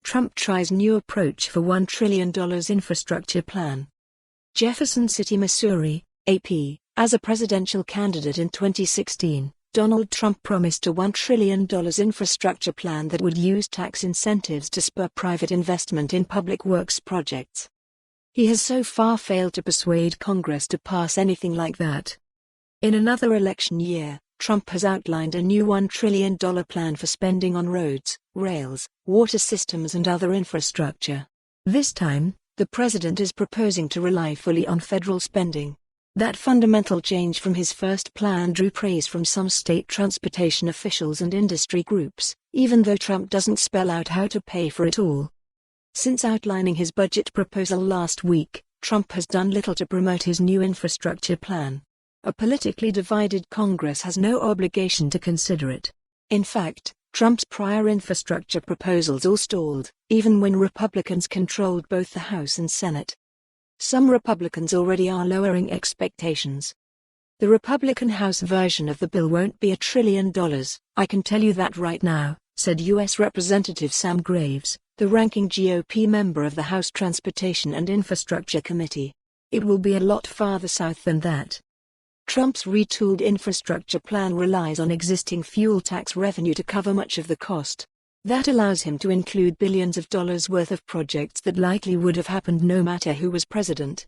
Trump tries new approach for $1 trillion infrastructure plan. Jefferson City, Missouri, AP. As a presidential candidate in 2016, Donald Trump promised a $1 trillion infrastructure plan that would use tax incentives to spur private investment in public works projects. He has so far failed to persuade Congress to pass anything like that. In another election year, Trump has outlined a new $1 trillion plan for spending on roads, rails, water systems and other infrastructure. This time, the president is proposing to rely fully on federal spending. That fundamental change from his first plan drew praise from some state transportation officials and industry groups, even though Trump doesn't spell out how to pay for it all. Since outlining his budget proposal last week, Trump has done little to promote his new infrastructure plan. A politically divided Congress has no obligation to consider it. In fact, Trump's prior infrastructure proposals all stalled, even when Republicans controlled both the House and Senate. Some Republicans already are lowering expectations. The Republican House version of the bill won't be $1 trillion, I can tell you that right now, said U.S. Representative Sam Graves, the ranking GOP member of the House Transportation and Infrastructure Committee. It will be a lot farther south than that. Trump's retooled infrastructure plan relies on existing fuel tax revenue to cover much of the cost. That allows him to include billions of dollars worth of projects that likely would have happened no matter who was president.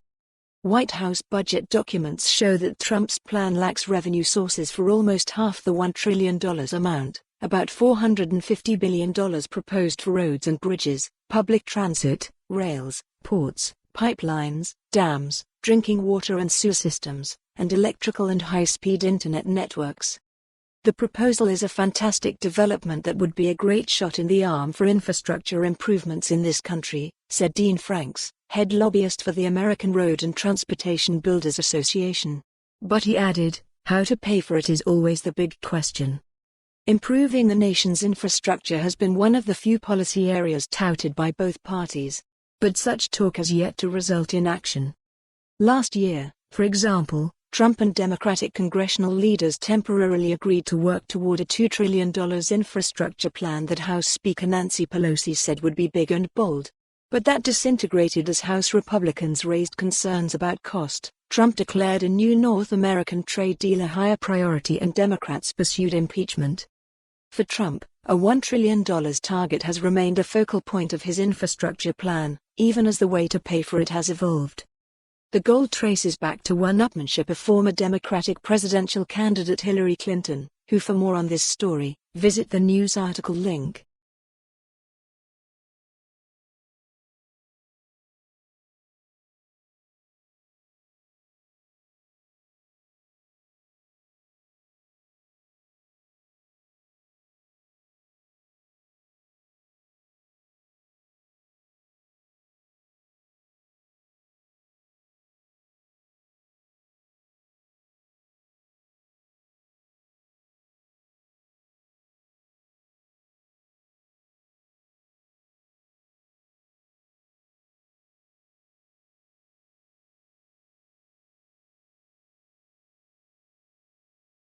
White House budget documents show that Trump's plan lacks revenue sources for almost half the $1 trillion amount, about $450 billion proposed for roads and bridges, public transit, rails, ports, pipelines, dams, drinking water and sewer systems, and electrical and high-speed internet networks. The proposal is a fantastic development that would be a great shot in the arm for infrastructure improvements in this country, said Dean Franks, head lobbyist for the American Road and Transportation Builders Association. But he added, how to pay for it is always the big question. Improving the nation's infrastructure has been one of the few policy areas touted by both parties. But such talk has yet to result in action. Last year, for example, Trump and Democratic congressional leaders temporarily agreed to work toward a $2 trillion infrastructure plan that House Speaker Nancy Pelosi said would be big and bold. But that disintegrated as House Republicans raised concerns about cost. Trump declared a new North American trade deal a higher priority and Democrats pursued impeachment. For Trump, a $1 trillion target has remained a focal point of his infrastructure plan, even as the way to pay for it has evolved. The goal traces back to one-upmanship of former Democratic presidential candidate Hillary Clinton, who for more on this story, visit the news article link.